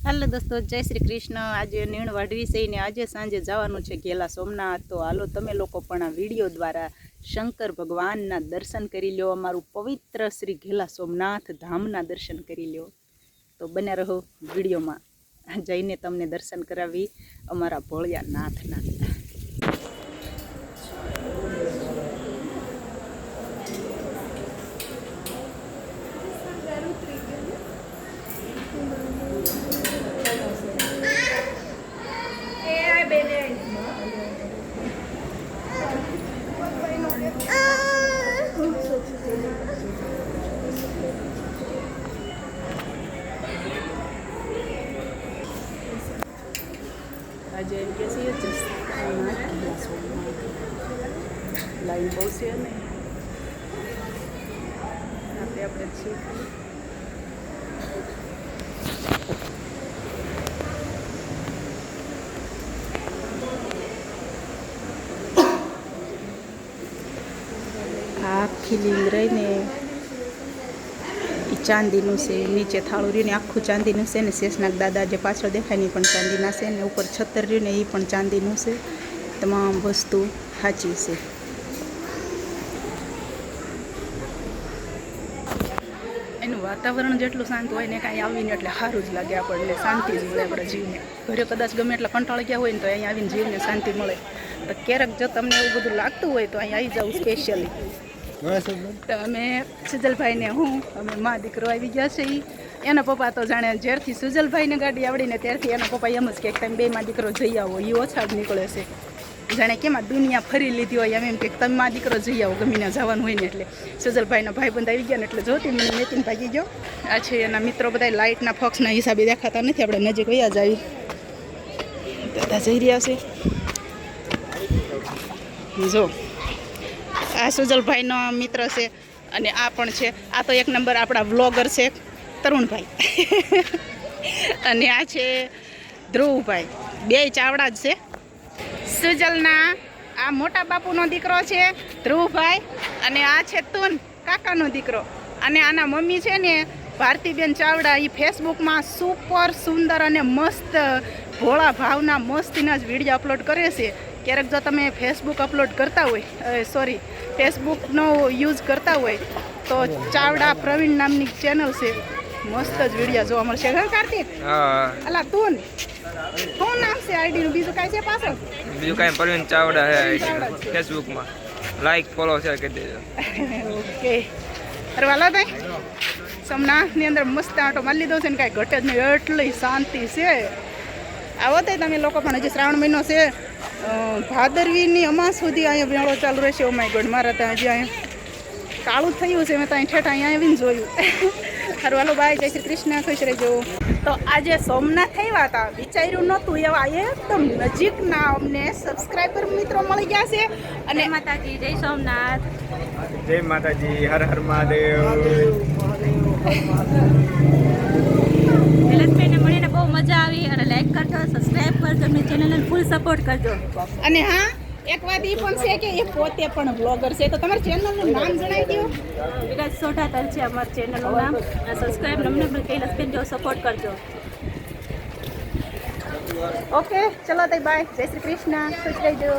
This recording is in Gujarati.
હાલો દોસ્તો, જય શ્રી કૃષ્ણ। આજે નીણ વાઢવી છે ને આજે સાંજે જવાનું છે ઘેલા સોમનાથ। તો હાલો તમે લોકો પણ આ વિડીયો દ્વારા શંકર ભગવાનના દર્શન કરી લો, અમારું પવિત્ર શ્રી ઘેલા સોમનાથ ધામના દર્શન કરી લો। તો બન્યા રહો વિડીયોમાં, જઈને તમને દર્શન કરાવી અમારા ભોળિયા નાથના। આજે એમ કે છે લાઈન બહુ છે ને આપણે છીએ। આખી લીંગ રહીને એ ચાંદીનું છે, નીચે થાળું રહ્યું ને આખું ચાંદીનું છે ને શેષનાગ દાદા જે પાછળ દેખાય ને એ પણ ચાંદીના છે ને ઉપર છત્તર રહ્યું ને એ પણ ચાંદીનું છે। તમામ વસ્તુ સાચી છે। એનું વાતાવરણ જેટલું શાંત હોય ને કાંઈ આવીને એટલે સારું જ લાગે, આપણને શાંતિ જ મળે આપણા જીવને। ઘરે કદાચ ગમે એટલે કંટાળી ગયા હોય ને તો અહીંયા આવીને જીવને શાંતિ મળે। તો ક્યારેક જો તમને એવું બધું લાગતું હોય તો અહીંયા આવી જાવ સ્પેશિયલી। તો અમે સુજલભાઈને અમે મા દીકરો આવી ગયા છે। એના પપ્પા તો જાણે જ્યારથી સુજલભાઈને ગાડી આવડીને ત્યારથી એના પપ્પા એમ જ કે તમે બે મા દીકરો જઈ આવો, એ ઓછા જ નીકળે છે। જાણે કેમાં દુનિયા ફરી લીધી હોય એમ કે તમે મા દીકરો જઈ આવો ગમીને જવાનું હોય ને। એટલે સુજલભાઈના ભાઈબંધ આવી ગયા ને એટલે જોતી મને મેતીને ભાગી ગયો। આ છે એના મિત્રો બધા લાઇટના ફોક્સના હિસાબે દેખાતા નથી, આપણે નજીક વયા જ આવી બધા જઈ રહ્યા છે। જો આ સુજલભાઈનો મિત્ર છે અને આ પણ છે, આ તો એક નંબર આપણા વ્લોગર છે તરુણભાઈ અને આ છે ધ્રુવભાઈ, બે ચાવડા જ છે। સુજલના આ મોટા બાપુનો દીકરો છે ધ્રુવભાઈ અને આ છે તુન કાકાનો દીકરો। અને આના મમ્મી છે ને ભારતીબેન ચાવડા, એ ફેસબુકમાં સુપર સુંદર અને મસ્ત ભોળા ભાવના મસ્તીના જ વિડીયો અપલોડ કરે છે। ક્યારેક જો તમે ફેસબુક અપલોડ કરતા હોય ફેસબુકનો યુઝ કરતા હોય તો ચાવડા પ્રવીણ નામની ચેનલ છે, મસ્ત જ વિડીયો જોવા મળશે। હા કાર્તિક, અલા તું શું નામ છે આઈડીનું? બીજું કાંઈ છે પાછળ? બીજું કાંઈ પ્રવીણ ચાવડા છે આઈડી ફેસબુકમાં, લાઈક ફોલો શેર કરી દેજો। ઓકે, અરે વાલા ભાઈ સોમનાથની અંદર મસ્ત આંટો મારી લીધો છે ને કાંઈ ઘટે જ નહીં, એટલી શાંતિ છે। આવો તો તમે લોકો પણ, હજી શ્રાવણ મહિનો છે, ભાદરવીની અમાસ સુધી અહીંયા મેળો ચાલુ રહેશે। ઓ માય ગોડ, મારા ત્યાં હજી અહીંયા કાળું થયું છે, મેં ત્યાં ઠેઠ અહીંયા આવીને જોયું। સારું હાલો બાય, જય શ્રી કૃષ્ણ, ખુશ રહેજો। તો આજે સોમનાથ આવ્યા હતા, વિચાર્યું નહોતું એવા એકદમ નજીકના અમને સબસ્ક્રાઈબર મિત્રો મળી ગયા છે। અને માતાજી જય સોમનાથ, જય માતાજી, હર હર મહાદેવ। નિલેશભાઈને મળીને બહુ મજા આવી, અને લાઈક કરજો, સબસ્ક્રાઈબ કરજો, એમની ચેનલને ફૂલ સપોર્ટ કરજો। અને હા, એક વાત એ પણ છે કે એ પોતે પણ બ્લોગર છે, તો તમારા ચેનલનું નામ જણાવી દો। વિરાજ સોઢાતર છે અમારું ચેનલનું નામ, સબસ્ક્રાઈબ અમને પણ કૈલાસબેન જો સપોર્ટ કરજો। ઓકે ચલો તો બાય, જય શ્રી કૃષ્ણ, ખુશ રહેજો।